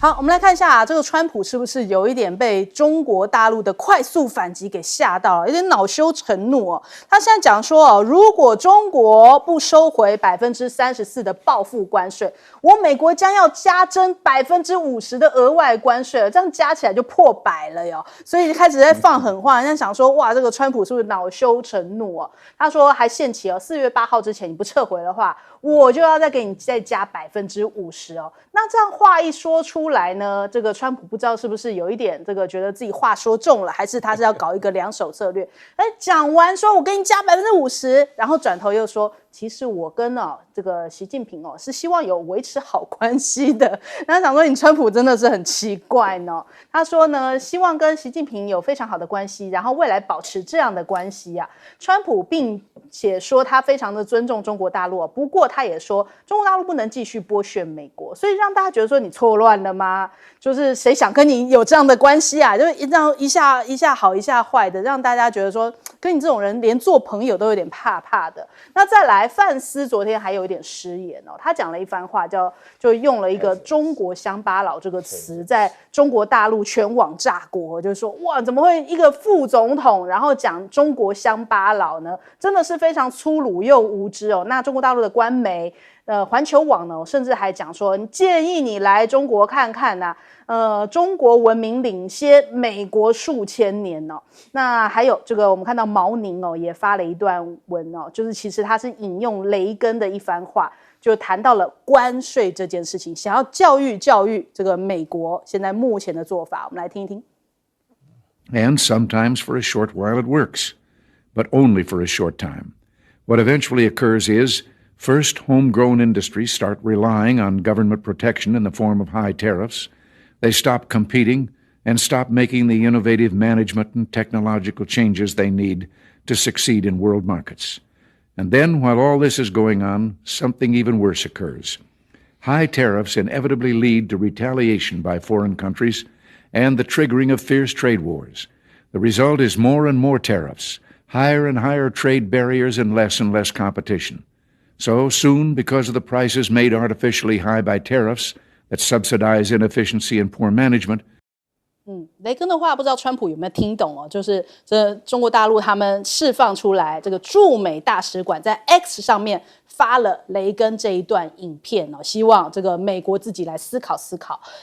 好，我们来看一下这个川普是不是有一点被中国大陆的快速反击给吓到了，有点恼羞成怒哦。他现在讲说如果中国不收回34%的报复关税，我美国将要加征50%的额外关税了，这样加起来就破100了哟。所以开始在放狠话，人家想说哇，这个川普是不是恼羞成怒哦？他说还限期4月8号之前你不撤回的话，我就要再给你再加50%哦。那这样话一说出来呢，这个川普不知道是不是有一点这个觉得自己话说重了，还是他是要搞一个两手策略？讲完说我给你加50%，然后转头又说，其实我跟这个习近平是希望有维持好关系的。然后想说你川普真的是很奇怪呢。他说呢，希望跟习近平有非常好的关系，然后未来保持这样的关系啊。川普并且说他非常的尊重中国大陆，不过他也说中国大陆不能继续剥削美国，所以让大家觉得说你错乱了吗？就是谁想跟你有这样的关系啊？就是让一下好一下坏的，让大家觉得说跟你这种人连做朋友都有点怕怕的。那再来，范斯昨天还有一点失言他讲了一番话，就用了一个中国乡巴佬这个词，在中国大陆全网炸锅，就是说哇，怎么会一个副总统然后讲中国乡巴佬呢？真的是非常粗鲁又无知那中国大陆的官媒环球网呢，甚至还讲说建议你来中国看看中国文明领先美国数千年那还有这个我们看到毛宁也发了一段文就是其实他是引用雷根的一番话，就谈到了关税这件事情，想要教育这个美国现在目前的做法，我们来听一听。 And sometimes for a short while it works, but only for a short time. What eventually occurs is, first, homegrown industries start relying on government protection in the form of high tariffs. They stop competing and stop making the innovative management and technological changes they need to succeed in world markets. And then, while all this is going on, something even worse occurs. High tariffs inevitably lead to retaliation by foreign countries and the triggering of fierce trade wars. The result is more and more tariffs, higher and higher trade barriers, and less competition. So soon, because of the prices made artificially high by tariffs that subsidize inefficiency and poor management, 雷根的话不知道川普有没有听懂就是这中国大陆他们释放出来这个驻美大使馆在 X 上面发了雷根这一段影片希望这个美国自己来思考。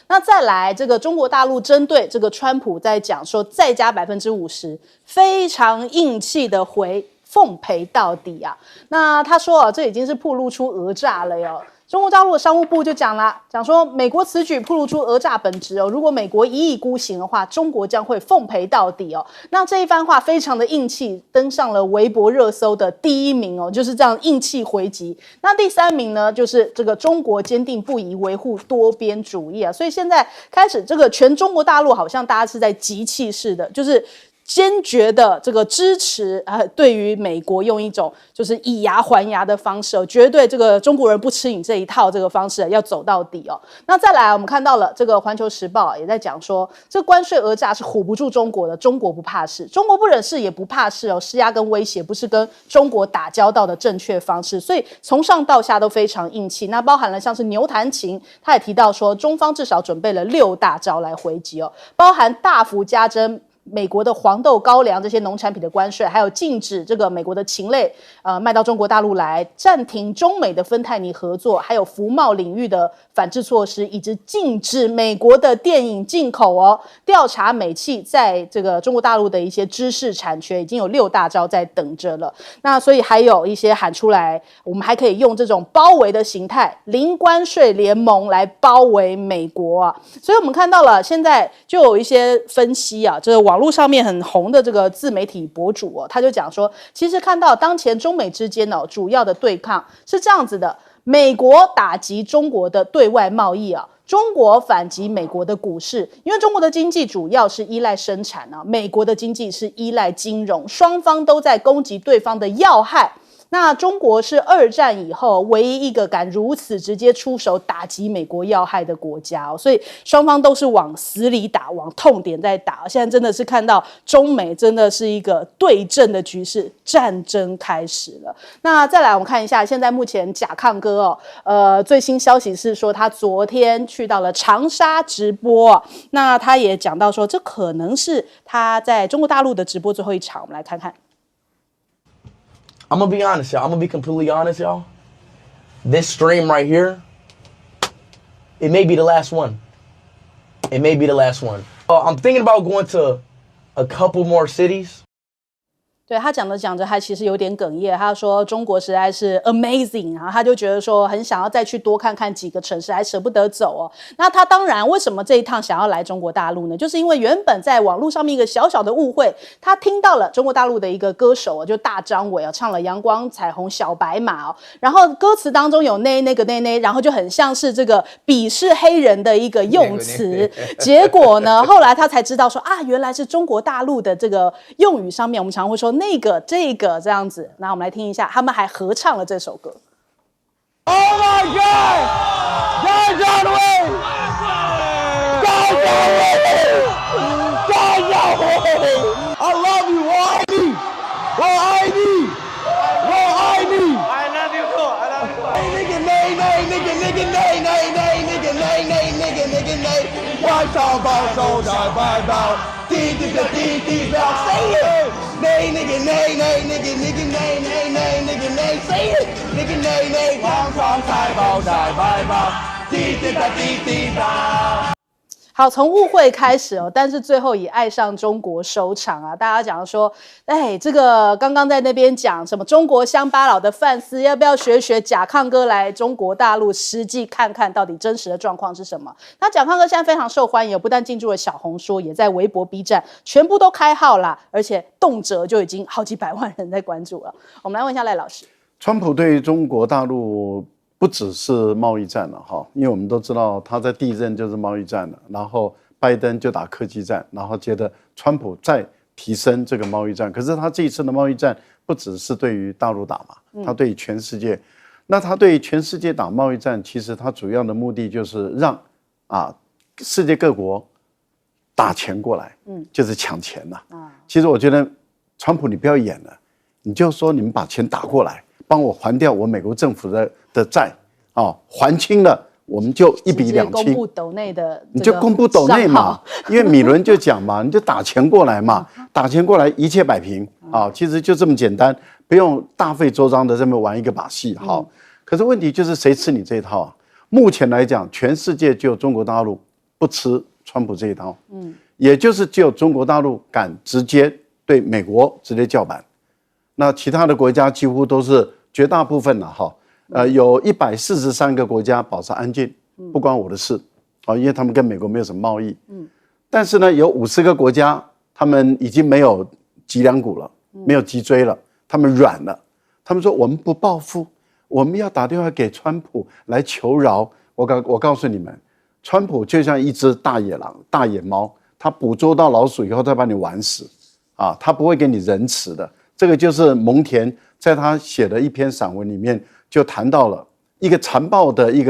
那再来这个中国大陆针对这个川普在讲说再加50%，非常硬气的回奉陪到底啊。那他说这已经是暴露出讹诈了哟。中国大陆的商务部就讲说美国此举暴露出讹诈本质如果美国一意孤行的话，中国将会奉陪到底那这一番话非常的硬气，登上了微博热搜的第1名就是这样硬气回击。那第3名呢，就是这个中国坚定不移维护多边主义所以现在开始这个全中国大陆好像大家是在集气式的，就是坚决的这个支持对于美国用一种就是以牙还牙的方式绝对这个中国人不吃你这一套这个方式要走到底那再来我们看到了这个环球时报也在讲说，这关税讹诈是唬不住中国的，中国不怕事，中国不忍事也不怕事施压跟威胁不是跟中国打交道的正确方式，所以从上到下都非常硬气。那包含了像是牛弹琴，他也提到说中方至少准备了6大招来回击包含大幅加征美国的黄豆、高粱这些农产品的关税，还有禁止这个美国的禽类卖到中国大陆来，暂停中美的芬太尼合作，还有服贸领域的反制措施，以及禁止美国的电影进口调查美企在这个中国大陆的一些知识产权，已经有6大招在等着了。那所以还有一些喊出来，我们还可以用这种包围的形态，零关税联盟来包围美国所以我们看到了，现在就有一些分析这个网络上面很红的这个自媒体博主他就讲说，其实看到当前中美之间主要的对抗是这样子的：美国打击中国的对外贸易中国反击美国的股市，因为中国的经济主要是依赖生产美国的经济是依赖金融，双方都在攻击对方的要害。那中国是2战以后唯一一个敢如此直接出手打击美国要害的国家所以双方都是往死里打，往痛点在打。现在真的是看到中美真的是一个对阵的局势，战争开始了。那再来我们看一下，现在目前甲亢哥最新消息是说他昨天去到了长沙直播那他也讲到说这可能是他在中国大陆的直播最后一场，我们来看看。I'm gonna be honest, y'all. I'm gonna be completely honest, y'all. This stream right here, it may be the last one. It may be the last one. I'm thinking about going to a couple more cities. 对他讲着讲着，他其实有点哽咽。他说中国实在是 amazing 啊，他就觉得说很想要再去多看看几个城市，还舍不得走哦。那他当然为什么这一趟想要来中国大陆呢？就是因为原本在网络上面一个小小的误会，他听到了中国大陆的一个歌手就大张伟唱了《阳光彩虹小白马》然后歌词当中有那个，然后就很像是这个鄙视黑人的一个用词。结果呢，后来他才知道说原来是中国大陆的这个用语上面，我们常会说那个这个这样子。那我们来听一下，他们还合唱了这首歌。Oh my God! God John Wayne! God John Wayne! God John Wayne! I love you, Whitey! Whitey! Whitey! I love you too. I love you. Nigga, nay, nay, nigga, nigga, nay, nay, nay, nigga, nay, nay, nigga, nigga, nay. 外上报手在外报，滴滴个滴滴表 ，say it. Nay, nigga, nay, nay, nigga, nigga, nay, nay, nay, nigga, nay, say it. Nigga, nay, nay, 往上财报在外报，滴滴个滴滴表。好，从误会开始但是最后以爱上中国收场啊！大家讲说，这个刚刚在那边讲什么中国乡巴佬的范思，要不要学甲亢哥来中国大陆，实际看看到底真实的状况是什么？那甲亢哥现在非常受欢迎，不但进驻了小红书，也在微博、B 站全部都开号啦，而且动辄就已经好几百万人在关注了。我们来问一下赖老师，川普对中国大陆不只是贸易战了哈，因为我们都知道他在第一任就是贸易战了，然后拜登就打科技战，然后接着川普再提升这个贸易战。可是他这一次的贸易战不只是对于大陆打嘛，他对全世界。那他对全世界打贸易战，其实他主要的目的就是让世界各国打钱过来，就是抢钱了。其实我觉得川普你不要演了，你就说你们把钱打过来，帮我还掉我美国政府的债还清了，我们就一笔两清。公布斗内的，你就公布斗内嘛，因为米伦就讲嘛，你就打钱过来嘛，打钱过来一切摆平其实就这么简单，不用大费周章的这么玩一个把戏。好，可是问题就是谁吃你这一套啊？目前来讲，全世界只有中国大陆不吃川普这一套，也就是只有中国大陆敢直接对美国直接叫板，那其他的国家几乎都是绝大部分有143个国家保持安静，不关我的事因为他们跟美国没有什么贸易。但是呢，有50个国家，他们已经没有脊梁骨了，没有脊椎了，他们软了。他们说我们不报复，我们要打电话给川普来求饶。我告诉你们，川普就像一只大野狼、大野猫，他捕捉到老鼠以后，他把你玩死他不会给你仁慈的。这个就是蒙恬在他写的一篇散文里面就谈到了一个残暴的一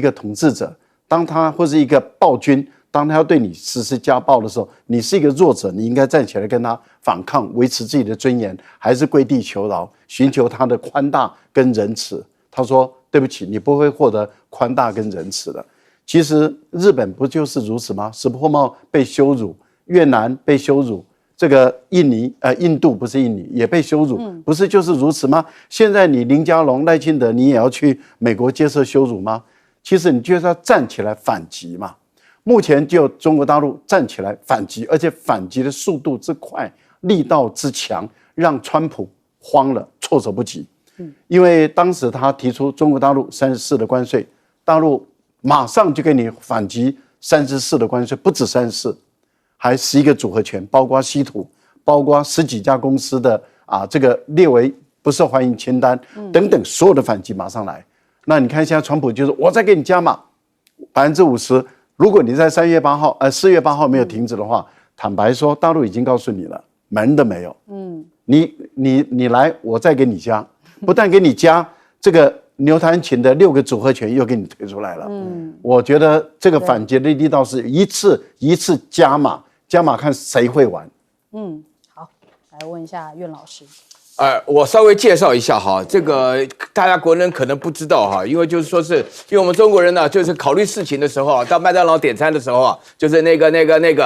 个统治者，当他或是一个暴君，当他要对你实施家暴的时候，你是一个弱者，你应该站起来跟他反抗，维持自己的尊严，还是跪地求饶，寻求他的宽大跟仁慈？他说对不起，你不会获得宽大跟仁慈的。其实日本不就是如此吗？石破茂被羞辱，越南被羞辱，这个印度不是印尼也被羞辱，不是就是如此吗？现在你林佳龙、赖清德，你也要去美国接受羞辱吗？其实你就是要站起来反击嘛。目前就中国大陆站起来反击，而且反击的速度之快，力道之强，让川普慌了，措手不及。因为当时他提出中国大陆34%的关税，大陆马上就给你反击34%的关税，不止34%。还11个组合拳，包括稀土，包括10几家公司的这个列为不受欢迎清单等等，所有的反击马上来。那你看现在川普就是我再给你加码50%，如果你在4月8号没有停止的话，坦白说，大陆已经告诉你了，门都没有。你来，我再给你加，不但给你加这个牛弹琴的6个组合拳，又给你推出来了。我觉得这个反击的力道是一次加码看谁会玩。好，来问一下苑老师。我稍微介绍一下哈，这个大家国人可能不知道哈，因为就是说是，因为我们中国人呢，就是考虑事情的时候啊，到麦当劳点餐的时候啊，就是那个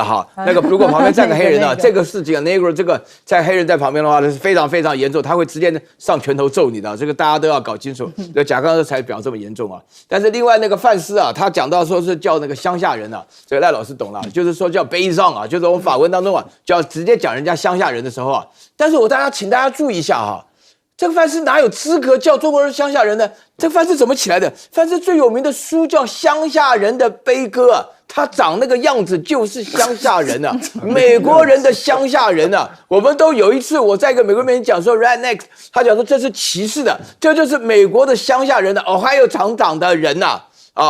哈，如果旁边站个黑人啊，这个事情啊，negro 这个在黑人在旁边的话，那是非常非常严重，他会直接上拳头揍你的，这个大家都要搞清楚。贾刚才表这么严重啊，但是另外那个范斯啊，他讲到说是叫那个乡下人啊，这个赖老师懂了，就是说叫悲伤啊，就是我们法文当中啊，叫直接讲人家乡下人的时候啊，但是请大家注意一下哈，这个范斯哪有资格叫中国人乡下人呢？这个范斯怎么起来的？范斯最有名的书叫《乡下人的悲歌》啊，他长那个样子就是乡下人啊，美国人的乡下人啊。我们都有一次我在一个美国人面前讲说 redneck， 他讲说这是歧视的，这就是美国的乡下人的Ohio厂长的人呐。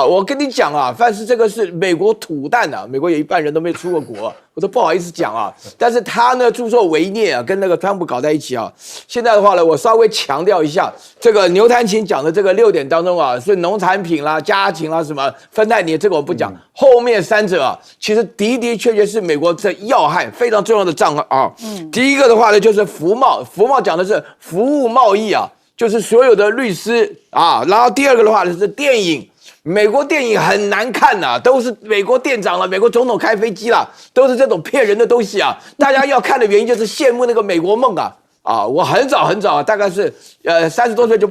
我跟你讲啊，范斯这个是美国土蛋啊，美国有一半人都没出过国，我都不好意思讲啊。但是他呢，助纣为虐啊，跟那个川普搞在一起啊。现在的话呢，我稍微强调一下，这个牛弹琴讲的这个6点当中啊，是农产品啦、家禽啦、什么芬太尼，这个我不讲。后面3者啊，其实的确是美国这要害非常重要的账啊。第一个的话呢，就是服贸讲的是服务贸易啊，就是所有的律师啊。然后第二个的话呢是电影。美国电影很难看呐，都是美国店长了，美国总统开飞机了，都是这种骗人的东西啊！大家要看的原因就是羡慕那个美国梦啊！我很早大概是30多岁就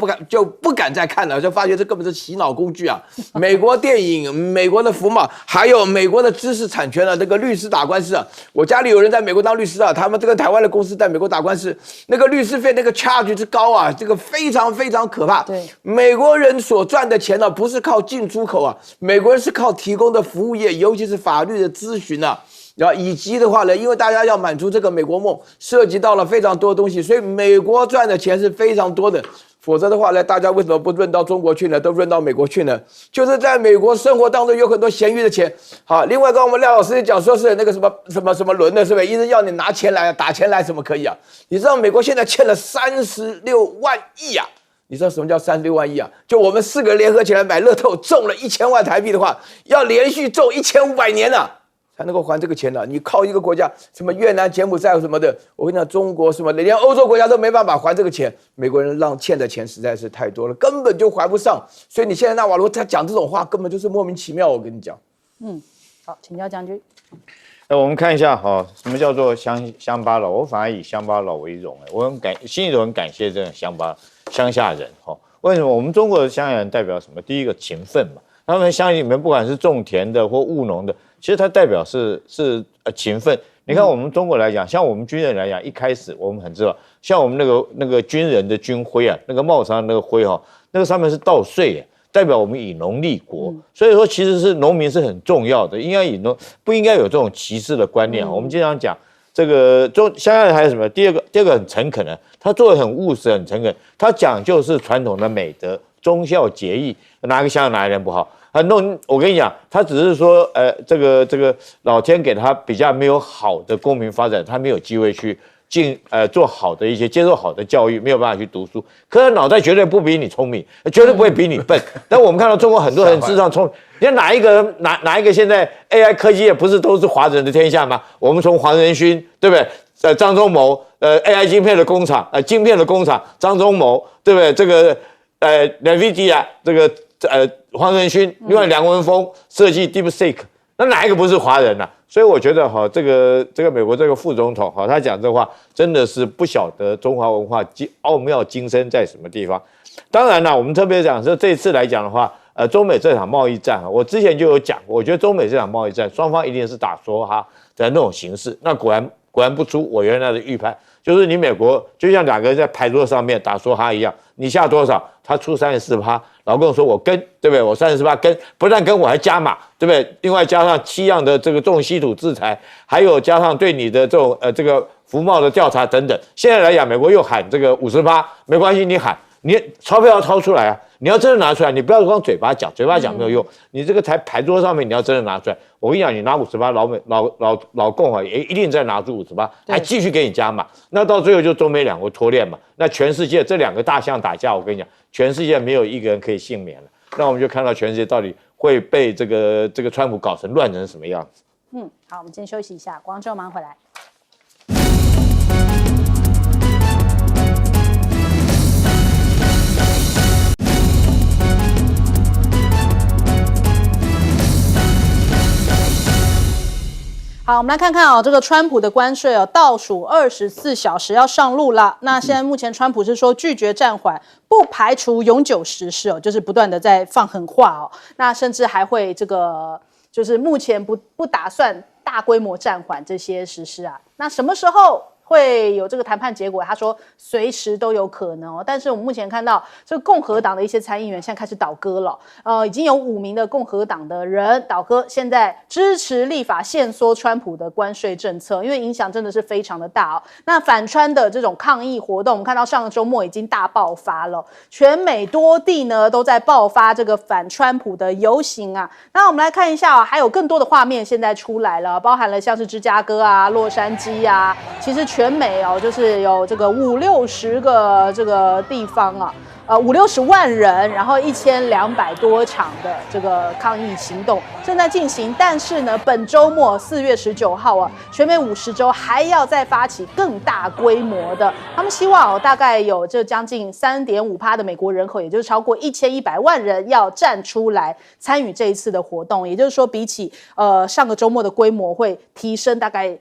不敢再看了，就发觉这根本是洗脑工具啊！美国电影、美国的服贸，还有美国的知识产权啊，这个律师打官司啊，我家里有人在美国当律师啊，他们这个台湾的公司在美国打官司，那个律师费那个 charge 之高啊，这个非常非常可怕。对，美国人所赚的钱呢，不是靠进出口啊，美国人是靠提供的服务业，尤其是法律的咨询啊。然后以及的话呢，因为大家要满足这个美国梦，涉及到了非常多的东西，所以美国赚的钱是非常多的。否则的话呢，大家为什么不润到中国去呢？都润到美国去呢？就是在美国生活当中有很多闲余的钱。好，另外跟我们廖老师讲说是那个什么轮的，是不是？一直要你拿钱来打钱来，怎么可以啊？你知道美国现在欠了36万亿啊！你知道什么叫36万亿啊？就我们4个联合起来买乐透中了1000万台币的话，要连续中1500年啊！才能够还这个钱的。你靠一个国家，什么越南、柬埔寨什么的，我跟你讲，中国什么的，连欧洲国家都没办法还这个钱。美国人欠的钱实在是太多了，根本就还不上。所以你现在纳瓦罗他讲这种话，根本就是莫名其妙。我跟你讲。好，请教将军。我们看一下哈，什么叫做乡巴佬？我反而以乡巴佬为荣，我心里头很感谢这种乡下人哈。为什么？我们中国的乡下人代表什么？第一个勤奋嘛，他们乡里面不管是种田的或务农的。其实它代表是勤奋。你看我们中国来讲，像我们军人来讲，一开始我们很知道，像我们那个军人的军徽啊，那个帽上那个徽哈，那个上面是稻穗，代表我们以农立国。所以说，其实是农民是很重要的，不应该有这种歧视的观念。我们经常讲这个乡下人还有什么？第二个很诚恳的，他做的很务实、很诚恳，他讲究是传统的美德，忠孝节义，哪个乡下哪一人不好？我跟你讲，他只是说，这个老天给他比较没有好的公民发展，他没有机会去做好的一些接受好的教育，没有办法去读书。可是脑袋绝对不比你聪明，绝对不会比你笨。但我们看到中国很多人智商聪明，你看哪一个现在 AI 科技也不是都是华人的天下吗？我们从黄仁勋，对不对？张忠谋，AI 晶片的工厂，张忠谋，对不对？这个NVIDIA 这个黄仁勋，另外梁文峰设计 DeepSeek， 那哪一个不是华人啊？所以我觉得哈，这个美国这个副总统哈，他讲这话真的是不晓得中华文化奥妙精深在什么地方。当然了，我们特别讲说这一次来讲的话，中美这场贸易战，我之前就有讲，我觉得中美这场贸易战双方一定是打梭哈的那种形式。那果然不出我原来的预判，就是你美国就像两个人在牌桌上面打梭哈一样，你下多少，他出34%。老跟我说我跟，对不对？我34%跟，不但跟我还加码，对不对？另外加上7样的这个重稀土制裁，还有加上对你的这种这个服贸的调查等等。现在来讲，美国又喊这个50%，没关系，你喊，你钞票要掏出来啊，你要真的拿出来，你不要光嘴巴讲，嘴巴讲没有用，你这个牌桌上面你要真的拿出来。我跟你讲，你拿58，老共也一定再拿出58，还继续给你加码，那到最后就中美两国脱链嘛。那全世界这2个大象打架，我跟你讲，全世界没有一个人可以幸免了。那我们就看到全世界到底会被这个川普搞成乱成什么样子。好，我们先休息一下，广州马上回来。好，我们来看看这个川普的关税倒数24小时要上路了。那现在目前川普是说拒绝暂缓，不排除永久实施就是不断的在放狠话那甚至还会就是目前不打算大规模暂缓这些实施那什么时候会有这个谈判结果？他说随时都有可能但是我们目前看到这个共和党的一些参议员现在开始倒戈了，已经有5名的共和党的人倒戈，现在支持立法限缩川普的关税政策，因为影响真的是非常的大那反川的这种抗议活动，我们看到上个周末已经大爆发了，全美多地呢都在爆发这个反川普的游行那我们来看一下还有更多的画面现在出来了，包含了像是芝加哥洛杉矶其实全美就是有这个50-60个这个地方50-60万人，然后1200多场的这个抗议行动正在进行。但是呢，本周末4月19号全美50州还要再发起更大规模的，他们希望大概有这将近3.5%的美国人口，也就是超过1100万人要站出来参与这一次的活动。也就是说，比起上个周末的规模会提升大概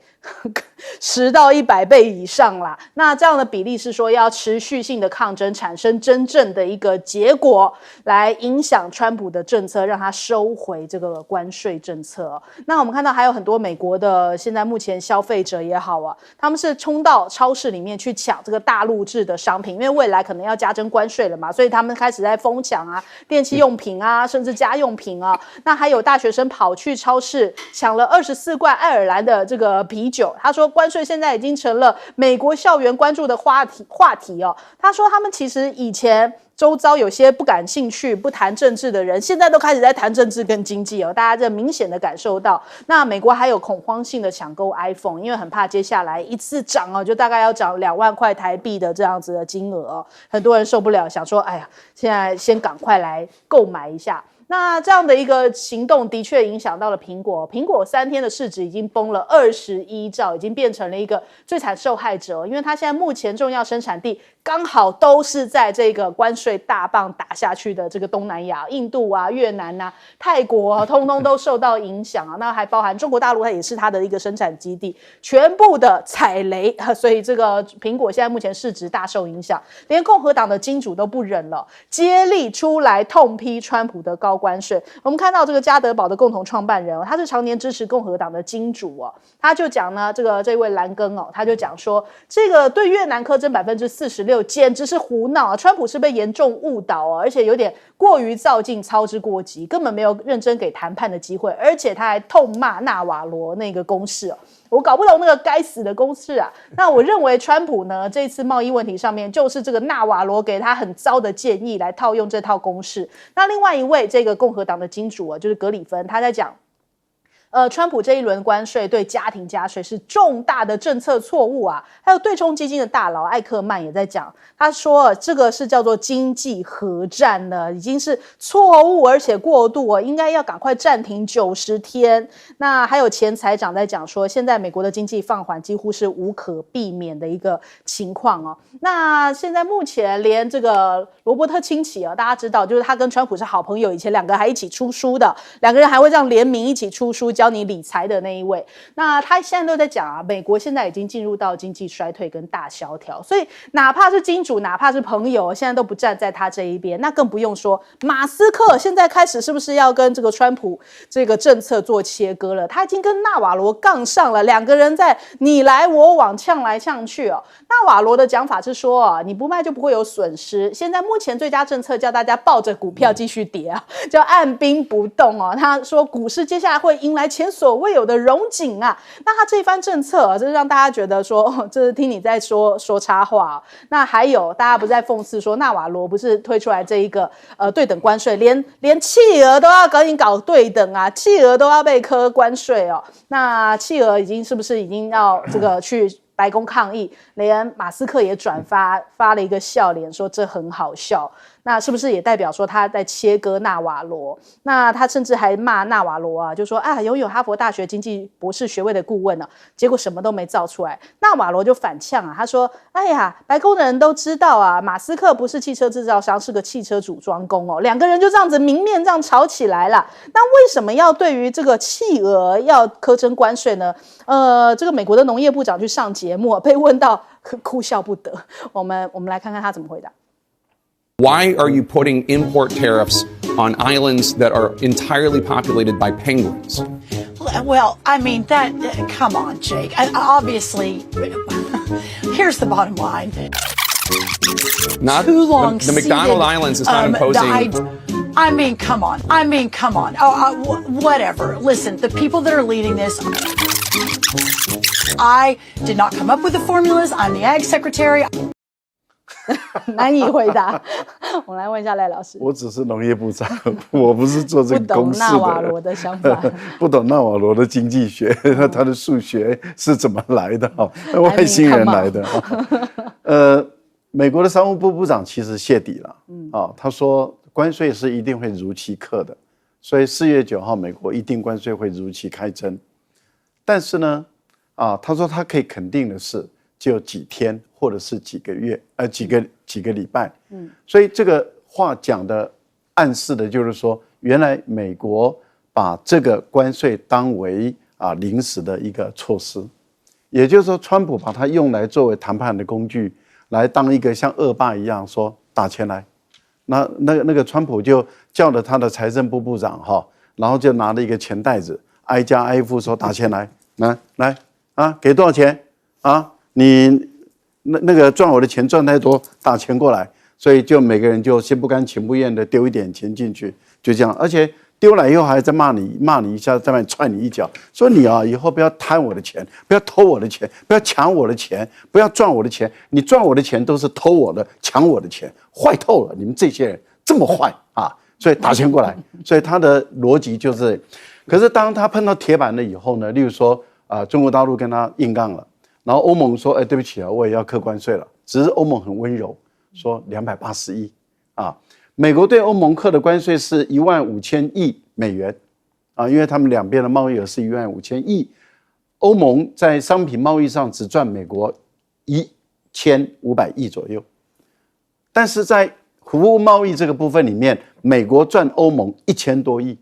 10到100倍以上啦。那这样的比例是说要持续性的抗争，产生真正的一个结果，来影响川普的政策，让他收回这个关税政策那我们看到还有很多美国的现在目前消费者也好他们是冲到超市里面去抢这个大陆制的商品，因为未来可能要加征关税了嘛，所以他们开始在疯抢电器用品甚至家用品那还有大学生跑去超市抢了24罐爱尔兰的这个啤酒。他说关税现在已经成了美国校园关注的话题他说他们其实以前周遭有些不感兴趣不谈政治的人，现在都开始在谈政治跟经济大家这明显的感受到。那美国还有恐慌性的抢购 iPhone， 因为很怕接下来一次涨就大概要涨2万块台币的这样子的金额很多人受不了，想说哎呀，现在先赶快来购买一下。那这样的一个行动的确影响到了苹果3天的市值已经崩了21兆，已经变成了一个最惨受害者，因为它现在目前重要生产地刚好都是在这个关税大棒打下去的这个东南亚，印度越南泰国通通都受到影响那还包含中国大陆，它也是它的一个生产基地，全部的踩雷所以这个苹果现在目前市值大受影响，连共和党的金主都不忍了，接力出来痛批川普的高关税。我们看到这个家得宝的共同创办人他是常年支持共和党的金主他就讲呢，这位兰根他就讲说，这个对越南苛征46%简直是胡闹川普是被严重误导而且有点过于躁进，操之过急，根本没有认真给谈判的机会，而且他还痛骂纳瓦罗那个公式我搞不懂那个该死的公式那我认为川普呢这次贸易问题上面就是这个纳瓦罗给他很糟的建议来套用这套公式。那另外一位这个共和党的金主就是格里芬，他在讲川普这一轮关税对家庭加税是重大的政策错误还有对冲基金的大佬艾克曼也在讲，他说这个是叫做经济核战了，已经是错误而且过度应该要赶快暂停90天。那还有前财长在讲说，现在美国的经济放缓几乎是无可避免的一个情况那现在目前连这个罗伯特清崎大家知道就是他跟川普是好朋友，以前2个还一起出书的，2个人还会这样联名一起出书教你理财的那一位。那他现在都在讲美国现在已经进入到经济衰退跟大萧条，所以哪怕是金主哪怕是朋友现在都不站在他这一边，那更不用说马斯克现在开始是不是要跟这个川普这个政策做切割了，他已经跟纳瓦罗杠上了，2个人在你来我往呛来呛去纳瓦罗的讲法是说你不卖就不会有损失，现在目前最佳政策叫大家抱着股票继续跌叫按兵不动他说股市接下来会迎来前所未有的荣景啊。那他这一番政策啊，这让大家觉得说，这是听你在说插话啊。那还有大家不是在讽刺说，纳瓦罗不是推出来这一个对等关税，连企鹅都要跟你搞对等啊，企鹅都要被课关税哦。那企鹅是不是已经要这个去白宫抗议？连马斯克也转发了一个笑脸，说这很好笑。那是不是也代表说他在切割纳瓦罗？那他甚至还骂纳瓦罗啊，就说啊，拥有哈佛大学经济博士学位的顾问呢，结果什么都没造出来。纳瓦罗就反呛啊，他说：“哎呀，白宫的人都知道啊，马斯克不是汽车制造商，是个汽车组装工哦。”两个人就这样子明面这样吵起来了。那为什么要对于这个企鹅要苛征关税呢？这个美国的农业部长去上节目，被问到哭笑不得。我们来看看他怎么回答。Why are you putting import tariffs on islands that are entirely populated by penguins? Well, I mean, come on, Jake. Obviously, here's the bottom line. Not Too long the McDonald Islands is not imposing. I mean, come on. Whatever. Listen, the people that are leading this, I did not come up with the formulas. I'm the Ag Secretary. 难以回答。我来问一下赖老师。我只是农业部长，我不是做这个公式的人。不懂纳瓦罗的想法，不懂纳瓦罗的经济学，他的数学是怎么来的？外星人来的。美国的商务部部长其实泄底了，他说关税是一定会如期课的，所以4月9号美国一定关税会如期开征。但是呢，他说他可以肯定的是，就几天或者是几个月，几个礼拜。所以这个话讲的暗示的就是说，原来美国把这个关税当为临时的一个措施，也就是说，川普把它用来作为谈判的工具，来当一个像恶霸一样说打钱来。那个川普就叫了他的财政部部长然后就拿了一个钱袋子，挨家挨户说打钱来，来给多少钱啊？你那个赚我的钱赚太多，打钱过来，所以就每个人就心不甘情不愿的丢一点钱进去，就这样，而且丢来以后还在骂你一下，再来踹你一脚，说你以后不要贪我的钱，不要偷我的钱，不要抢我的钱，不要赚我的钱，你赚我的钱都是偷我的、抢我的钱，坏透了，你们这些人这么坏所以打钱过来，所以他的逻辑就是，可是当他碰到铁板了以后呢，例如说中国大陆跟他硬杠了。然后欧盟说：“对不起我也要课关税了。”只是欧盟很温柔，说280亿美国对欧盟课的关税是15000亿美元因为他们两边的贸易额是15000亿，欧盟在商品贸易上只赚美国1500亿左右，但是在服务贸易这个部分里面，美国赚欧盟1000多亿，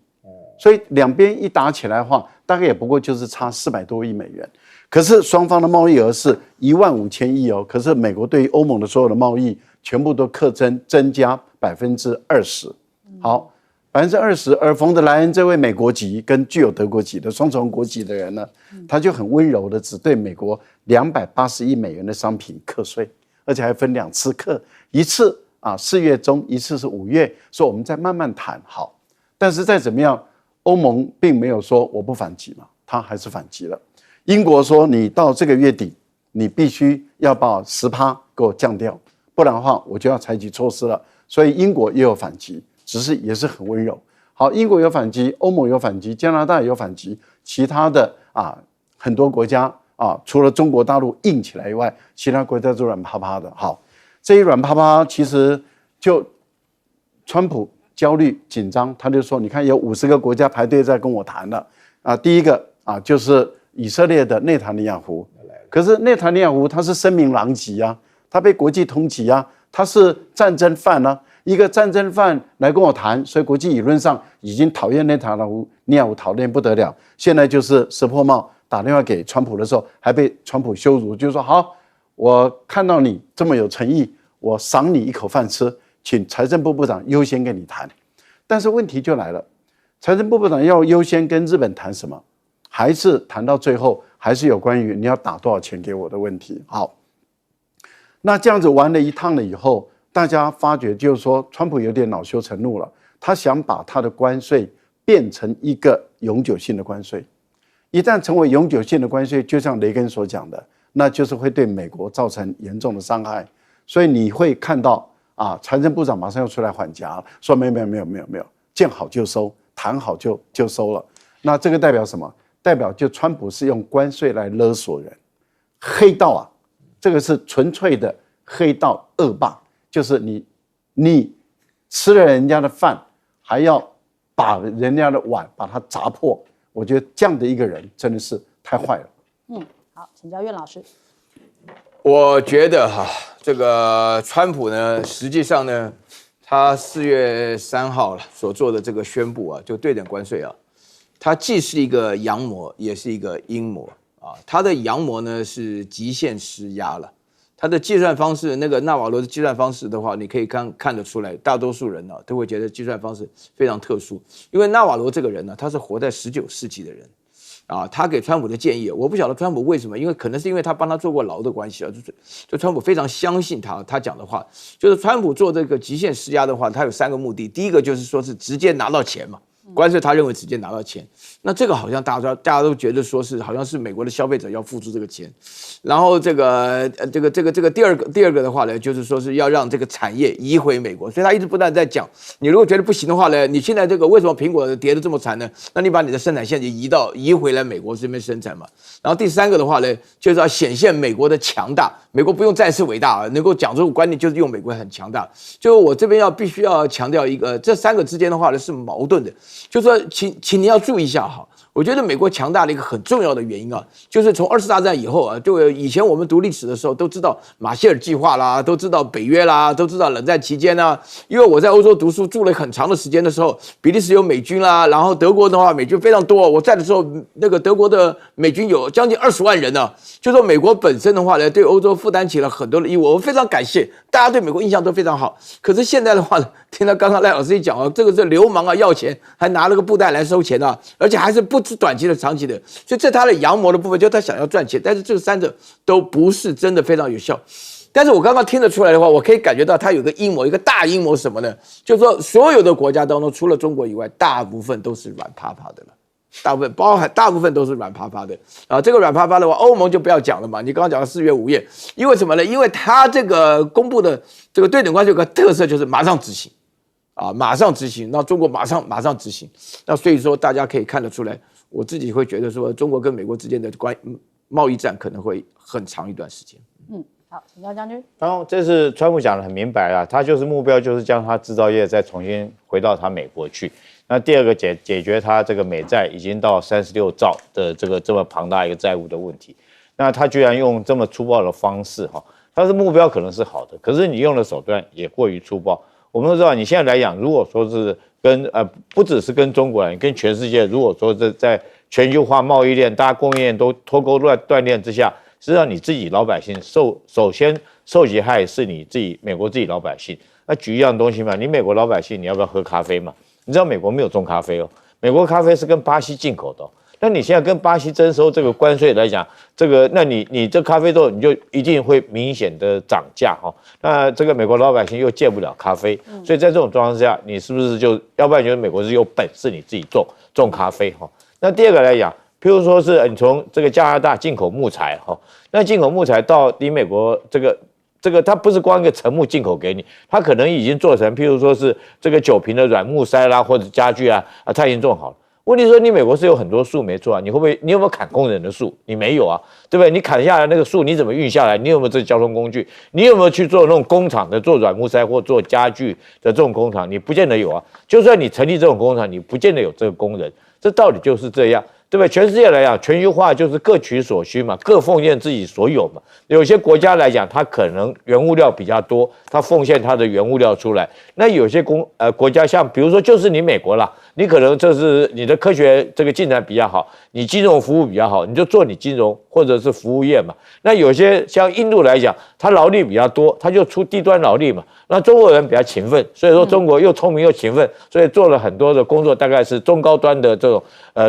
所以两边一打起来的话，大概也不过就是差400多亿美元。可是双方的贸易额是15000亿可是美国对于欧盟的所有的贸易全部都课增加20%。好，20%，而冯德莱恩这位美国籍跟具有德国籍的双重国籍的人呢，他就很温柔的只对美国280亿美元的商品课税，而且还分2次课，一次4月中，一次是5月，说我们再慢慢谈好。但是再怎么样，欧盟并没有说我不反击嘛，他还是反击了。英国说你到这个月底，你必须要把10%给我降掉，不然的话我就要采取措施了。所以英国也有反击，只是也是很温柔。好，英国有反击，欧盟有反击，加拿大也有反击，其他的很多国家除了中国大陆硬起来以外，其他国家都软趴趴的。好，这一软趴趴其实就川普焦虑紧张，他就说你看有50个国家排队在跟我谈了第一个就是以色列的内塔尼亚胡，可是内塔尼亚胡他是声名狼藉他被国际通缉他是战争犯一个战争犯来跟我谈，所以国际舆论上已经讨厌内塔尼亚胡讨厌不得了。现在就是石破茂打电话给川普的时候，还被川普羞辱，就是说好，我看到你这么有诚意，我赏你一口饭吃，请财政部部长优先跟你谈。但是问题就来了，财政部部长要优先跟日本谈什么？还是谈到最后还是有关于你要打多少钱给我的问题。好，那这样子玩了一趟了以后，大家发觉就是说川普有点恼羞成怒了，他想把他的关税变成一个永久性的关税一旦成为永久性的关税，就像雷根所讲的，那就是会对美国造成严重的伤害。所以你会看到啊，财政部长马上要出来缓颊，说没有，见好就收，谈好就收了。那这个代表什么？代表就川普是用关税来勒索人，黑道啊，这个是纯粹的黑道恶霸，就是你吃了人家的饭，还要把人家的碗把它砸破。我觉得这样的一个人真的是太坏了。好，请教苑老师。我觉得这个川普呢，实际上呢，他4月3号所做的这个宣布啊，就对等关税啊，它既是一个阳谋，也是一个阴谋啊。它的阳谋呢是极限施压了，它的计算方式，那个纳瓦罗的计算方式的话，你可以看得出来，大多数人呢都会觉得计算方式非常特殊，因为纳瓦罗这个人呢，他是活在19世纪的人。他给川普的建议，我不晓得川普为什么，因为可能是因为他帮他做过牢的关系啊，就川普非常相信他讲的话，就是川普做这个极限施压的话，他有3个目的，第一个就是说是直接拿到钱嘛，关税他认为直接拿到钱，那这个好像大家都觉得说是好像是美国的消费者要付出这个钱，然后这个第二个的话呢，就是说是要让这个产业移回美国，所以他一直不断在讲，你如果觉得不行的话呢，你现在这个为什么苹果跌得这么惨呢？那你把你的生产线就移回来美国这边生产嘛。然后第3个的话呢，就是要显现美国的强大，美国不用再次伟大，能够讲这种观念就是用美国很强大。就我这边必须要强调一个，这3个之间的话呢是矛盾的，就是说请你要注意一下哈。我觉得美国强大的一个很重要的原因啊，就是从2次大战以后啊，就以前我们读历史的时候都知道马歇尔计划啦，都知道北约啦，都知道冷战期间啊，因为我在欧洲读书住了很长的时间的时候，比利时有美军啦，然后德国的话美军非常多，我在的时候那个德国的美军有将近20万人呢，就说美国本身的话呢，对欧洲负担起了很多的义务，我非常感谢大家对美国印象都非常好。可是现在的话呢，听到刚刚赖老师一讲啊，这个是流氓啊，要钱还拿了个布袋来收钱啊，而且还是不止短期的、长期的，所以这他的阳谋的部分，就是他想要赚钱，但是这3者都不是真的非常有效。但是我刚刚听得出来的话，我可以感觉到他有个阴谋，一个大阴谋是什么呢？就是说所有的国家当中，除了中国以外，大部分都是软趴趴的了。大部分都是软趴趴的啊，这个软趴趴的话，欧盟就不要讲了嘛。你刚刚讲的4月5月，因为什么呢？因为他这个公布的这个对等关税有个特色，就是马上执行啊，马上执行。那中国马上执行，那所以说大家可以看得出来，我自己会觉得说，中国跟美国之间的贸易战可能会很长一段时间。好，请教将军。然后这是川普讲的很明白了，他就是目标就是将他制造业再重新回到他美国去。那第二个解决他这个美债已经到36兆的这么庞大一个债务的问题。那他居然用这么粗暴的方式他的目标可能是好的，可是你用的手段也过于粗暴。我们都知道，你现在来讲，如果说是不只是跟中国人，跟全世界，如果说是在全球化贸易链、大家供应链都脱钩断链之下，实际上你自己老百姓首先受其害是你自己美国自己老百姓。那举一样东西嘛，你美国老百姓你要不要喝咖啡嘛？你知道美国没有种咖啡哦，美国咖啡是跟巴西进口的那你现在跟巴西征收这个关税来讲，那你这咖啡豆你就一定会明显的涨价那这个美国老百姓又戒不了咖啡，所以在这种状况之下，你是不是要不然就是美国是有本事你自己种咖啡那第二个来讲，譬如说是你从这个加拿大进口木材那进口木材到你美国这个它不是光一个成木进口给你，它可能已经做成，譬如说是这个9坪的软木塞啦，或者家具它已经种好了。问题说你美国是有很多树没错你有没有砍工人的树？你没有啊，对不对？你砍下来那个树你怎么运下来？你有没有这个交通工具？你有没有去做那种工厂的做软木塞或做家具的这种工厂？你不见得有啊。就算你成立这种工厂，你不见得有这个工人。这道理就是这样。对不对？全世界来讲，全球化就是各取所需嘛，各奉献自己所有嘛。有些国家来讲，它可能原物料比较多，它奉献它的原物料出来。那有些国家，像比如说就是你美国啦，你可能这是你的科学这个进展比较好，你金融服务比较好，你就做你金融或者是服务业嘛。那有些像印度来讲，它劳力比较多，它就出低端劳力嘛。那中国人比较勤奋，所以说中国又聪明又勤奋，所以做了很多的工作，大概是中高端的这种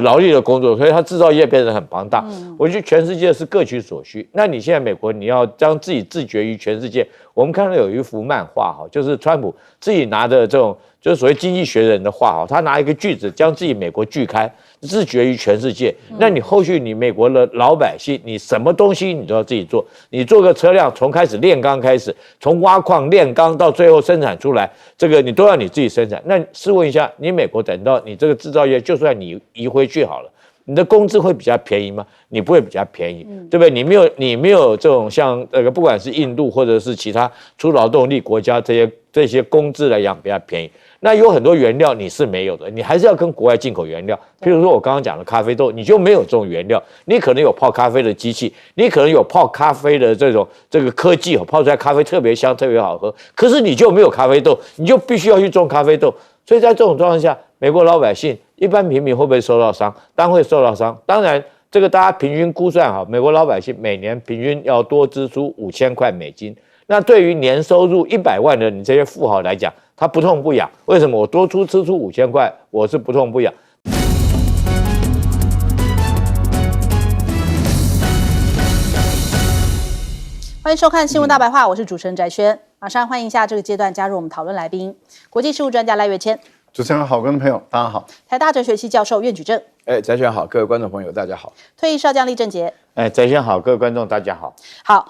劳力的工作，所以它制造业变得很庞大。我觉得全世界是各取所需。那你现在美国你要将自己自绝于全世界，我们看到有一幅漫画哈，就是川普自己拿的这种，就是所谓经济学人的话哈，他拿一个锯子将自己美国锯开，自绝于全世界。那你后续你美国的老百姓，你什么东西你都要自己做，你做个车辆从开始炼钢开始，从挖矿炼钢到最后生产出来，这个你都要你自己生产。那试问一下，你美国等到你这个制造业，就算你移回去好了。你的工资会比较便宜吗？你不会比较便宜，对不对？你没有这种像不管是印度或者是其他出劳动力国家这些工资来讲比较便宜。那有很多原料你是没有的，你还是要跟国外进口原料。譬如说我刚刚讲的咖啡豆，你就没有这种原料，你可能有泡咖啡的机器，你可能有泡咖啡的这个科技，泡出来咖啡特别香，特别好喝，可是你就没有咖啡豆，你就必须要去种咖啡豆。所以在这种状况下，美国老百姓一般平民会不会受到伤？当然会受到伤。当然，这个大家平均估算哈，美国老百姓每年平均要多支出5000块美金。那对于年收入100万的你这些富豪来讲，他不痛不痒。为什么？我多支出5000块，我是不痛不痒。欢迎收看《新闻大白话》，我是主持人翟轩。马上欢迎一下这个阶段加入我们讨论来宾，国际事务专家赖岳谦。主持人好，观众朋友大家好。台大哲学系教授苑举正。翟轩好，各位观众朋友大家好。退役少将厉正杰。翟轩好，各位观众大家好。好，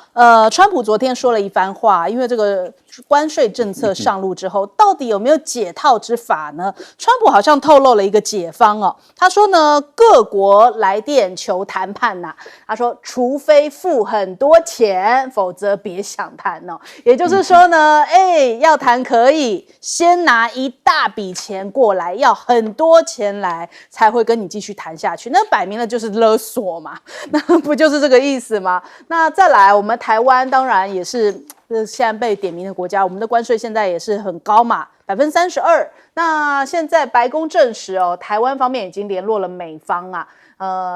川普昨天说了一番话，因为这个关税政策上路之后，到底有没有解套之法呢？川普好像透露了一个解方哦，他说呢，各国来电求谈判呐，他说除非付很多钱，否则别想谈哦。也就是说呢，要谈可以，先拿一大笔钱过来，要很多钱来，才会跟你继续谈下去。那摆明了就是勒索嘛，那不就是这个意思吗？那再来，我们台湾当然也是现在被点名的国家，我们的关税现在也是很高嘛，32%。那现在白宫证实哦，台湾方面已经联络了美方啊。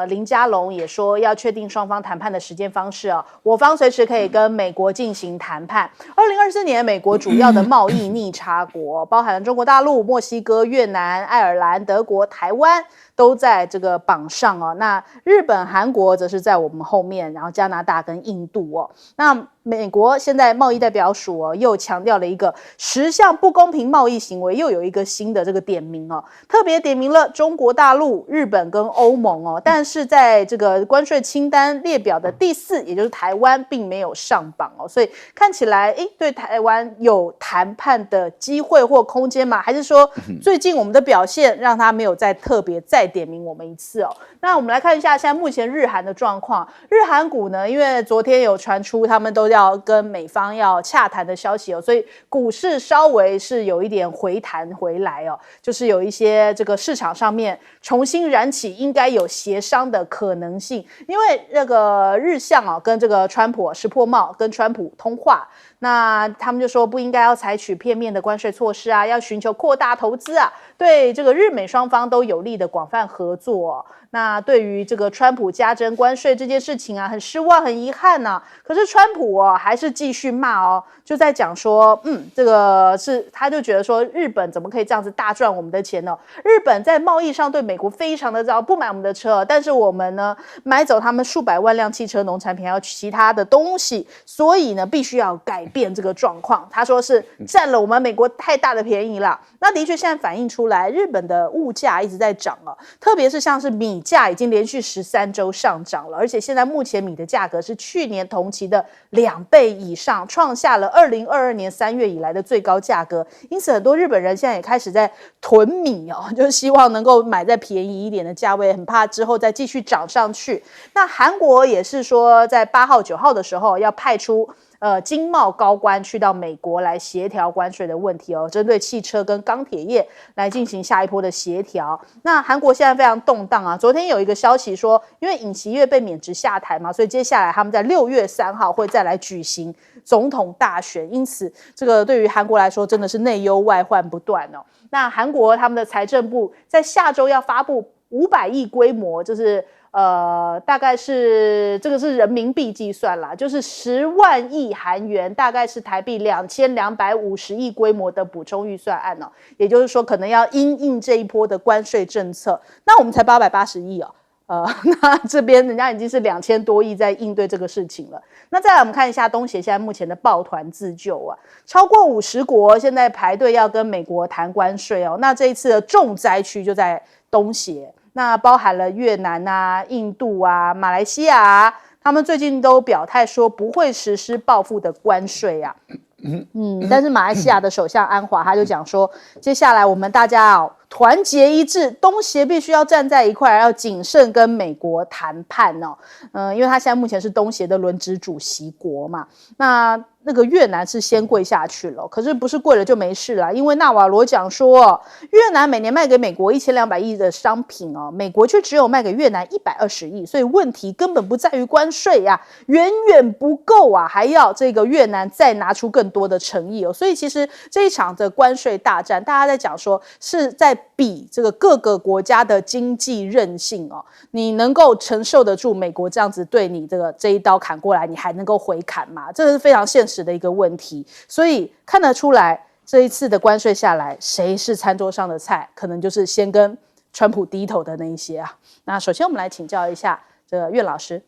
林佳龙也说要确定双方谈判的时间方式哦，我方随时可以跟美国进行谈判。2024年，美国主要的贸易逆差国包含了中国大陆、墨西哥、越南、爱尔兰、德国、台湾。都在这个榜上哦，那日本、韩国则是在我们后面，然后加拿大跟印度哦。那美国现在贸易代表署哦，又强调了一个10项不公平贸易行为，又有一个新的这个点名哦，特别点名了中国大陆、日本跟欧盟哦，但是在这个关税清单列表的第4，也就是台湾，并没有上榜哦，所以看起来，对台湾有谈判的机会或空间吗？还是说最近我们的表现让他没有特别点名我们一次哦？那我们来看一下现在目前日韩的状况。日韩股呢，因为昨天有传出他们都要跟美方要洽谈的消息哦，所以股市稍微是有一点回弹回来哦，就是有一些这个市场上面重新燃起应该有协商的可能性。因为那个日向哦跟这个川普石破茂跟川普通话，那他们就说不应该要采取片面的关税措施啊，要寻求扩大投资啊，对这个日美双方都有利的广泛合作哦。那对于这个川普加征关税这件事情啊，很失望很遗憾啊。可是川普还是继续骂哦，就在讲说这个是他就觉得说日本怎么可以这样子大赚我们的钱呢？日本在贸易上对美国非常的糟，不买我们的车，但是我们呢买走他们数百万辆汽车、农产品还有其他的东西，所以呢必须要改变这个状况。他说是占了我们美国太大的便宜啦。那的确现在反映出来，日本的物价一直在涨啊，特别是像是米价已经连续13周上涨了，而且现在目前米的价格是去年同期的2倍以上，创下了2022年3月以来的最高价格。因此很多日本人现在也开始在囤米哦，就是希望能够买在便宜一点的价位，很怕之后再继续涨上去。那韩国也是说在8号9号的时候要派出经贸高官去到美国来协调关税的问题哦，针对汽车跟钢铁业来进行下一波的协调。那韩国现在非常动荡啊，昨天有一个消息说，因为尹锡悦被免职下台嘛，所以接下来他们在6月3号会再来举行总统大选，因此这个对于韩国来说真的是内忧外患不断哦。那韩国他们的财政部在下周要发布500亿规模，就是大概是这个是人民币计算啦，就是10万亿韩元，大概是台币2250亿规模的补充预算案哦。也就是说，可能要因应这一波的关税政策。那我们才880亿哦，那这边人家已经是2000多亿在应对这个事情了。那再来我们看一下东协现在目前的抱团自救啊，超过50国现在排队要跟美国谈关税哦。那这一次的重灾区就在东协，那包含了越南啊、印度啊、马来西亚啊，他们最近都表态说不会实施报复的关税啊。但是马来西亚的首相安华他就讲说，接下来我们大家团结一致，东协必须要站在一块，要谨慎跟美国谈判哦。因为他现在目前是东协的轮值主席国嘛，那个越南是先跪下去了，可是不是跪了就没事啦，因为纳瓦罗讲说，越南每年卖给美国1200亿的商品哦，美国却只有卖给越南120亿，所以问题根本不在于关税啊，远远不够啊，还要这个越南再拿出更多的诚意哦。所以其实这一场的关税大战，大家在讲说是在比这个各个国家的经济韧性哦，你能够承受得住美国这样子对你这一刀砍过来，你还能够回砍吗？这是非常现实的一个问题，所以看得出来这一次的关税下来，谁是餐桌上的菜，可能就是先跟川普低头的那一些啊。那首先我们来请教一下这个岳老师，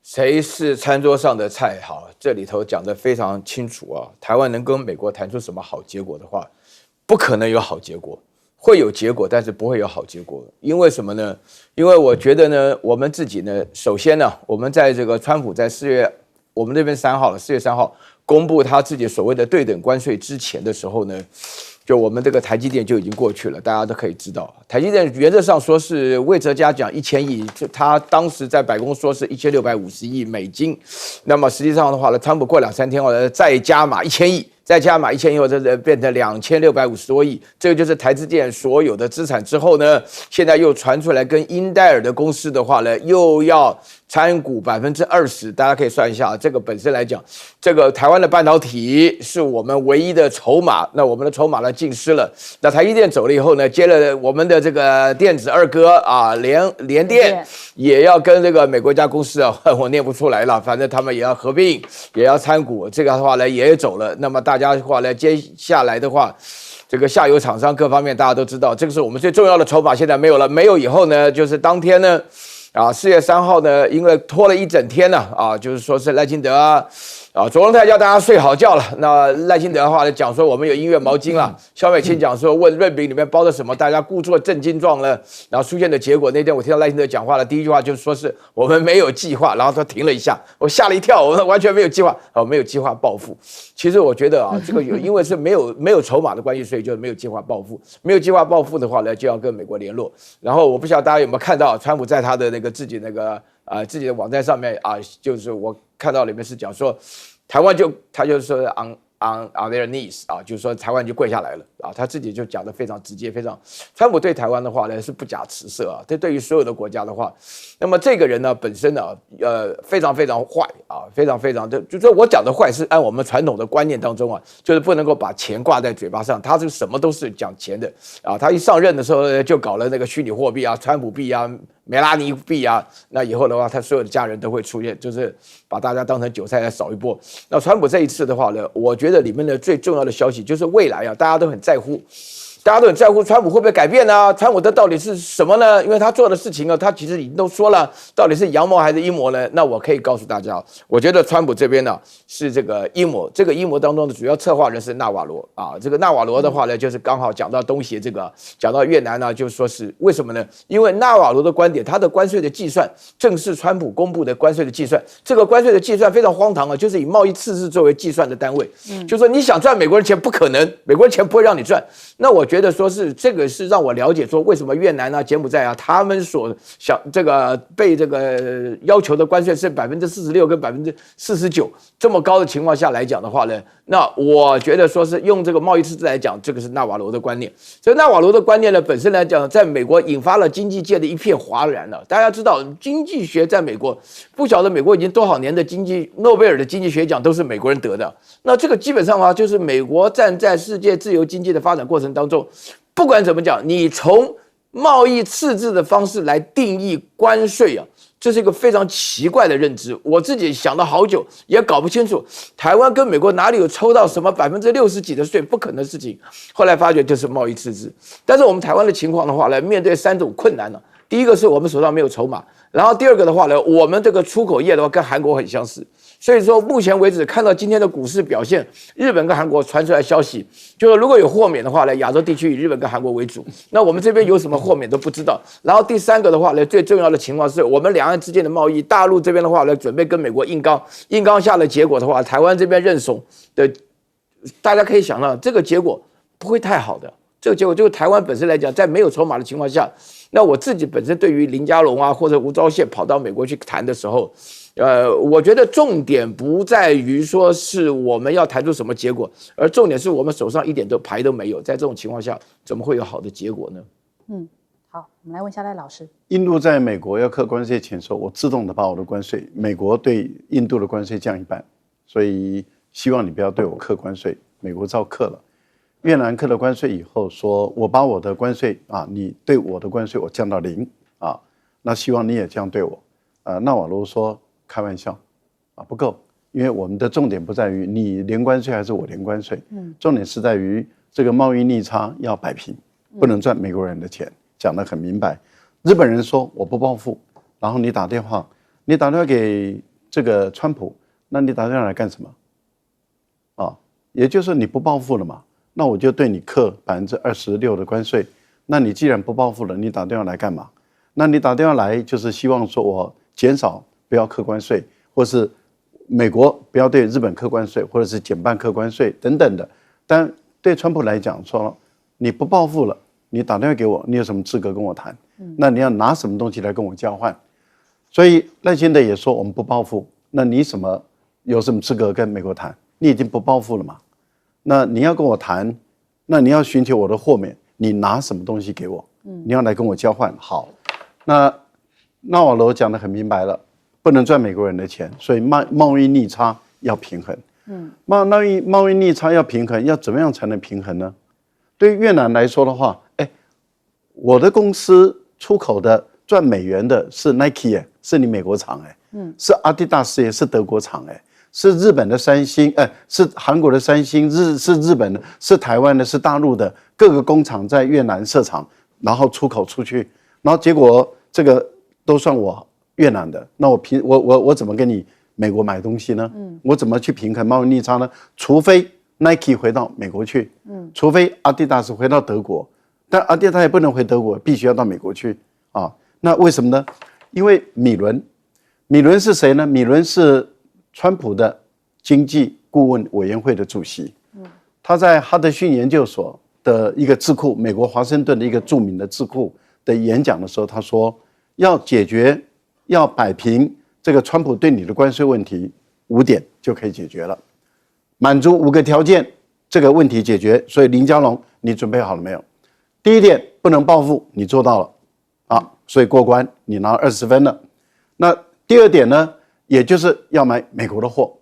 谁是餐桌上的菜？好，这里头讲得非常清楚啊。台湾能跟美国谈出什么好结果的话，不可能有好结果，会有结果，但是不会有好结果。因为什么呢？因为我觉得呢，我们自己呢，首先呢，我们在这个川普在4月3号公布他自己所谓的对等关税之前的时候呢，就我们这个台积电就已经过去了，大家都可以知道，台积电原则上说是魏哲家讲1000亿，就他当时在白宫说是1650亿美金，那么实际上的话呢，川普过2-3天后再加码1000亿。再加码1000亿后，这变成2650多亿，这个就是台积电所有的资产之后呢，现在又传出来跟英戴尔的公司的话呢，又要参股20%，大家可以算一下，这个本身来讲，这个台湾的半导体是我们唯一的筹码，那我们的筹码呢尽失了。那台积电走了以后呢，接了我们的这个电子二哥啊，联电也要跟这个美国一家公司啊，我念不出来了，反正他们也要合并，也要参股，这个的话呢也走了。那么大家的话呢，接下来的话，这个下游厂商各方面大家都知道，这个是我们最重要的筹码，现在没有了。没有以后呢，就是当天呢，啊，4月3号呢，因为拖了一整天呢，啊，就是说是赖清德啊，卓荣泰叫大家睡好觉了。那赖清德的话呢，讲说我们有音乐毛巾了。萧美琴讲说问润饼里面包的什么，大家故作震惊状了。然后出现的结果，那天我听到赖清德讲话的第一句话就是说是我们没有计划，然后他停了一下，我吓了一跳，我们完全没有计划，没有计划报复。其实我觉得啊，这个因为是没有筹码的关系，所以就没有计划报复。没有计划报复的话呢，就要跟美国联络。然后我不晓得大家有没有看到，川普在他的那个自己的网站上面啊，就是我看到里面是讲说，台湾他就说 on their knees 啊，就是说台湾就跪下来了啊，他自己就讲得非常直接，非常。川普对台湾的话呢是不假辞色啊，这对于所有的国家的话，那么这个人呢本身呢非常非常坏啊，非常非常的，就是我讲的坏是按我们传统的观念当中啊，就是不能够把钱挂在嘴巴上，他这个什么都是讲钱的啊，他一上任的时候呢就搞了那个虚拟货币啊，川普币啊。梅拉尼币啊，那以后的话，他所有的家人都会出现，就是把大家当成韭菜来扫一波。那川普这一次的话呢，我觉得里面的最重要的消息就是未来啊，大家都很在乎川普会不会改变呢？川普的到底是什么呢？因为他做的事情啊，他其实已经都说了，到底是阳谋还是阴谋呢？那我可以告诉大家，我觉得川普这边呢是这个阴谋，这个阴谋当中的主要策划人是纳瓦罗啊。这个纳瓦罗的话呢，就是刚好讲到东协这个，讲到越南呢，就是说是为什么呢？因为纳瓦罗的观点，他的关税的计算正是川普公布的关税的计算，这个关税的计算非常荒唐啊，就是以贸易赤字作为计算的单位，就是说你想赚美国人钱不可能，美国人钱不会让你赚。那我觉得说是这个是让我了解说为什么越南啊、柬埔寨啊，他们所想这个被这个要求的关税是46%跟49%这么高的情况下来讲的话呢，那我觉得说是用这个贸易赤字来讲，这个是纳瓦罗的观念。所以纳瓦罗的观念呢，本身来讲，在美国引发了经济界的一片哗然了。大家知道，经济学在美国，不晓得美国已经多少年的诺贝尔的经济学奖都是美国人得的。那这个基本上啊，就是美国站在世界自由经济的发展过程当中，不管怎么讲，你从贸易赤字的方式来定义关税啊，这是一个非常奇怪的认知。我自己想了好久，也搞不清楚台湾跟美国哪里有抽到什么60%几的税，不可能的事情。后来发觉就是贸易赤字。但是我们台湾的情况的话呢，面对3种困难呢。第一个是我们手上没有筹码，然后第二个的话呢，我们这个出口业的话跟韩国很相似，所以说目前为止看到今天的股市表现，日本跟韩国传出来消息，就是如果有豁免的话呢，亚洲地区以日本跟韩国为主，那我们这边有什么豁免都不知道。然后第三个的话呢，最重要的情况是我们两岸之间的贸易，大陆这边的话呢，准备跟美国硬刚下的结果的话，台湾这边认怂的，大家可以想到这个结果不会太好的。这个结果就是台湾本身来讲，在没有筹码的情况下，那我自己本身对于林佳龙啊或者吴钊燮跑到美国去谈的时候，我觉得重点不在于说是我们要谈出什么结果，而重点是我们手上一点牌都没有，在这种情况下，怎么会有好的结果呢？好，我们来问一下赖老师。印度在美国要课关税前说，我自动的把我的关税，美国对印度的关税降一半，所以希望你不要对我课关税，美国照课了。越南课了关税以后说，我把我的关税啊，你对我的关税我降到0啊，那希望你也这样对我。纳瓦罗说开玩笑啊，不够，因为我们的重点不在于你零关税还是我零关税，重点是在于这个贸易逆差要摆平，不能赚美国人的钱，讲得很明白。日本人说我不报复，然后你打电话给这个川普，那你打电话来干什么？啊，也就是你不报复了嘛。那我就对你课26%的关税，那你既然不报复了，你打电话来干嘛？那你打电话来就是希望说我减少不要课关税，或是美国不要对日本课关税，或者是减半课关税等等的。但对川普来讲说，你不报复了，你打电话给我，你有什么资格跟我谈？那你要拿什么东西来跟我交换？所以赖清德也说我们不报复，那你有什么资格跟美国谈？你已经不报复了嘛？那你要跟我谈，那你要寻求我的豁免，你拿什么东西给我？你要来跟我交换。好，那纳瓦罗讲得很明白了，不能赚美国人的钱，所以贸易逆差要平衡。贸易逆差要平衡，要怎么样才能平衡呢？对越南来说的话，我的公司出口的赚美元的是 Nike 是你美国厂是阿迪达斯是德国厂是日本的三星，是韩国的三星，是日本的，是台湾的，是大陆的，各个工厂在越南设厂，然后出口出去，然后结果这个都算我越南的，那我怎么跟你美国买东西呢？我怎么去平衡贸易逆差呢？除非 Nike 回到美国去，除非阿迪达斯回到德国，但阿迪达斯也不能回德国，必须要到美国去啊。那为什么呢？因为米伦是谁呢？米伦是川普的经济顾问委员会的主席，他在哈德逊研究所的一个智库，美国华盛顿的一个著名的智库的演讲的时候，他说要摆平这个川普对你的关税问题，5点就可以解决了，满足5个条件，这个问题解决。所以林佳龙，你准备好了没有？第一点，不能报复，你做到了啊，所以过关，你拿20分了。那第二点呢？也就是要买美国的货，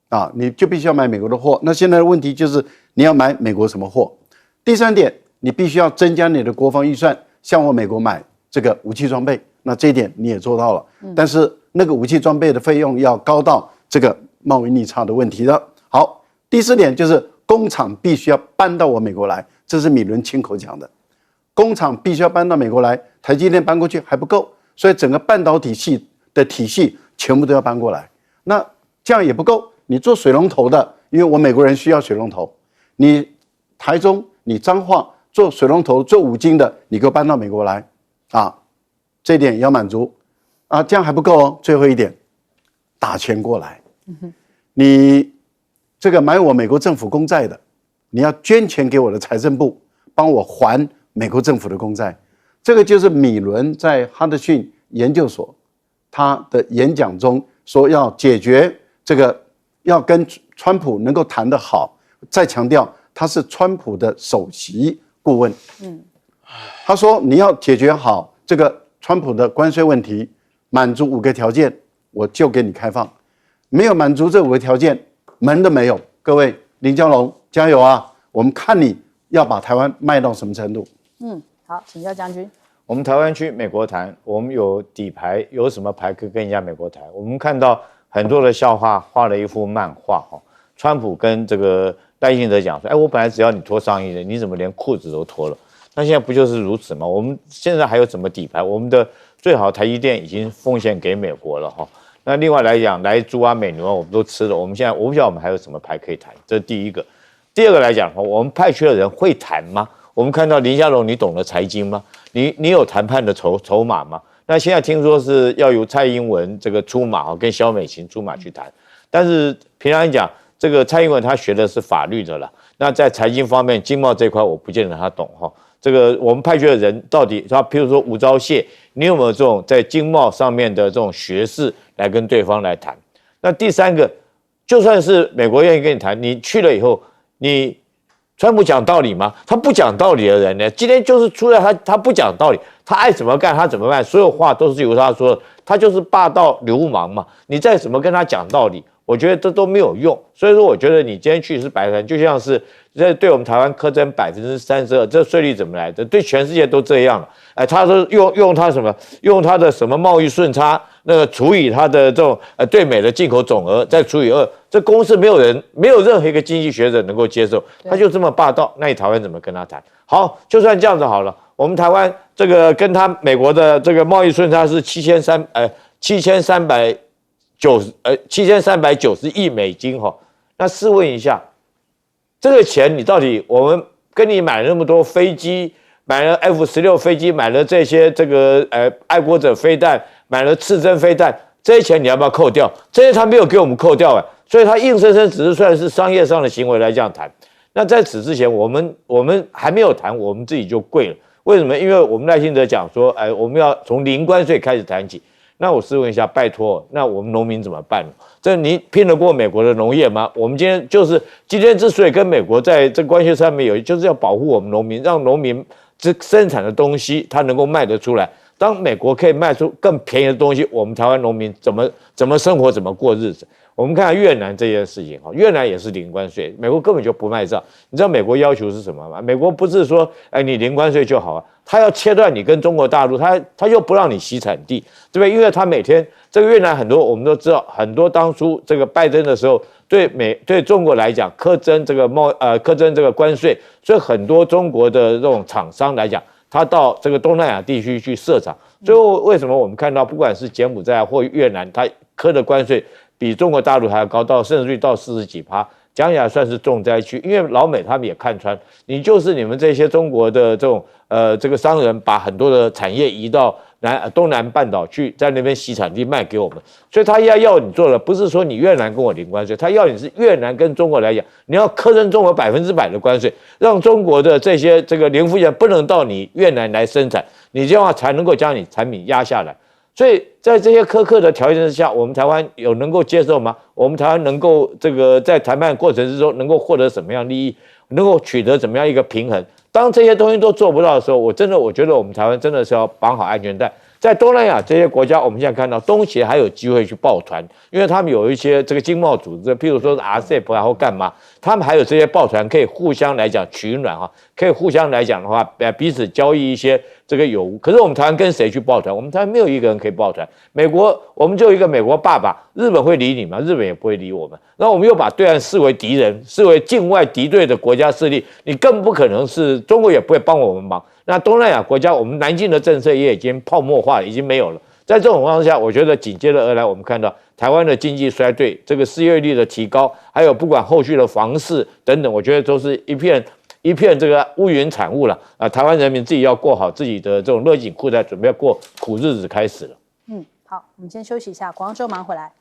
啊，你就必须要买美国的货。那现在的问题就是你要买美国什么货？第3点，你必须要增加你的国防预算，向我美国买这个武器装备。那这一点你也做到了，但是那个武器装备的费用要高到这个贸易逆差的问题的。好，第4点就是工厂必须要搬到我美国来，这是米伦亲口讲的，工厂必须要搬到美国来，台积电搬过去还不够，所以整个半导体系的体系全部都要搬过来，那这样也不够。你做水龙头的，因为我美国人需要水龙头，你台中、你彰化做水龙头、做五金的，你给我搬到美国来啊，这一点也要满足啊，这样还不够哦。最后一点，打钱过来，你这个买我美国政府公债的，你要捐钱给我的财政部，帮我还美国政府的公债。这个就是米伦在哈德逊研究所他的演讲中说要解决这个，要跟川普能够谈得好，再强调他是川普的首席顾问。他说你要解决好这个川普的关税问题，满足5个条件，我就给你开放。没有满足这5个条件，门都没有。各位，林佳龙加油啊！我们看你要把台湾卖到什么程度。好，请教将军。我们台湾区美国谈，我们有底牌，有什么牌可以跟人家美国谈？我们看到很多的笑话，画了一幅漫画川普跟这个赖清德讲说，哎，我本来只要你脱上衣的，你怎么连裤子都脱了？那现在不就是如此吗？我们现在还有什么底牌？我们的最好台积电已经奉献给美国了哈。那另外来讲，来猪啊美牛啊，我们都吃了。我们现在我不晓得我们还有什么牌可以谈，这是第一个。第二个来讲，我们派去的人会谈吗？我们看到林佳龙，你懂得财经吗？你有谈判的筹码吗？那现在听说是要由蔡英文这个出马跟萧美琴出马去谈，但是平常讲，这个蔡英文他学的是法律的啦，那在财经方面、经贸这块，我不见得他懂哈。这个我们派去的人到底，他譬如说吴钊燮，你有没有这种在经贸上面的这种学识来跟对方来谈？那第三个，就算是美国愿意跟你谈，你去了以后，你川普讲道理吗？他不讲道理的人呢，今天就是出来他不讲道理，他爱怎么干他怎么办，所有话都是由他说的，他就是霸道流氓嘛。你再怎么跟他讲道理，我觉得这都没有用。所以说，我觉得你今天去是白谈，就像是这对我们台湾苛征32%，这税率怎么来的？对全世界都这样了。哎，他说用他什么？用他的什么贸易顺差，那个除以他的这种对美的进口总额，再除以2，这公式没有任何一个经济学者能够接受，他就这么霸道。那你台湾怎么跟他谈？好，就算这样子好了，我们台湾这个跟他美国的这个贸易顺差是7390亿美金哈。那试问一下，这个钱你到底我们跟你买了那么多飞机？买了 F-16飞机，买了这些这个爱国者飞弹，买了刺针飞弹，这些钱你要不要扣掉？这些他没有给我们扣掉所以他硬生生只是算是商业上的行为来这样谈。那在此之前，我们还没有谈，我们自己就跪了。为什么？因为我们赖清德讲说，我们要从零关税开始谈起。那我试问一下，拜托，那我们农民怎么办？这你拼得过美国的农业吗？我们今天之所以跟美国在这关系上面就是要保护我们农民，让农民这生产的东西它能够卖得出来。当美国可以卖出更便宜的东西，我们台湾农民怎么生活，怎么过日子？我们看看越南这件事情，越南也是零关税，美国根本就不卖账。你知道美国要求是什么吗？美国不是说，你零关税就好啊，他要切断你跟中国大陆，他又不让你洗产地，对不对？因为他每天这个越南很多我们都知道，很多当初这个拜登的时候，对中国来讲苛征这个关税，所以很多中国的这种厂商来讲，他到这个东南亚地区去设厂。最后为什么我们看到不管是柬埔寨或越南，它课的关税比中国大陆还要高，甚至于到40几%，讲起来算是重灾区。因为老美他们也看穿，你们这些中国的这种这个商人把很多的产业移到东南半岛去，在那边洗产地卖给我们，所以他要你做的不是说你越南跟我零关税，他要你是越南跟中国来讲，你要苛征中国100%的关税，让中国的这些这个零附件不能到你越南来生产，你这样的话才能够将你产品压下来。所以在这些苛刻的条件之下，我们台湾有能够接受吗？我们台湾能够这个在谈判过程之中能够获得什么样利益，能够取得怎么样一个平衡？当这些东西都做不到的时候，我觉得我们台湾真的是要绑好安全带。在东南亚这些国家，我们现在看到东协还有机会去抱团，因为他们有一些这个经贸组织，譬如说是 RCEP 然后干嘛，他们还有这些抱团可以互相来讲取暖可以互相来讲的话，彼此交易一些这个有无。可是我们台湾跟谁去抱团？我们台湾没有一个人可以抱团。美国，我们就一个美国爸爸，日本会理你吗？日本也不会理我们。然后我们又把对岸视为敌人，视为境外敌对的国家势力，你更不可能是中国也不会帮我们忙。那东南亚国家，我们南进的政策也已经泡沫化了，已经没有了。在这种情况下，我觉得紧接着而来，我们看到台湾的经济衰退，这个失业率的提高，还有不管后续的房市等等，我觉得都是一片这个乌云产物了台湾人民自己要过好自己的这种勒紧裤带，准备要过苦日子开始了。好，我们先休息一下，广告之后马上回来。